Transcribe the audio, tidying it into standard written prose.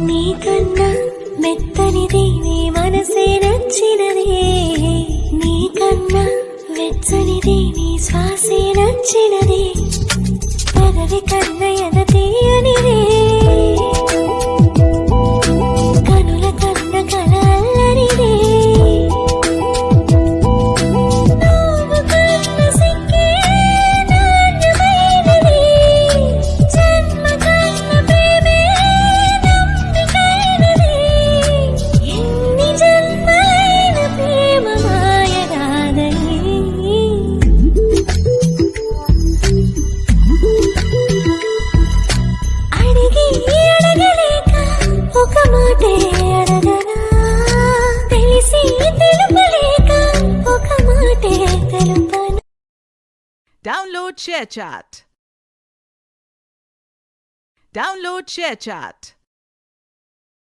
నీకన్నా మెత్తనిది నీ మనసే నచ్చినది, నీకన్నా వెచ్చనిది నీ శ్వాసే నచ్చినది, పెదవి కన్న ఎద తీయనిది, కనుల కన్న కల అల్లనిది, నువ్వు కన్న సిక్కే నాణ్యమైనది, జన్మ కన్న ప్రేమే నమ్మికైనది, ఎన్ని జన్మలైన ప్రేమ మాయరాదని. అడిగి అడగలేక ఒక మాటే అడగనా, తెలిసి తెలుపలేక ఒక మాటే తెలుపనా. Download ShareChat.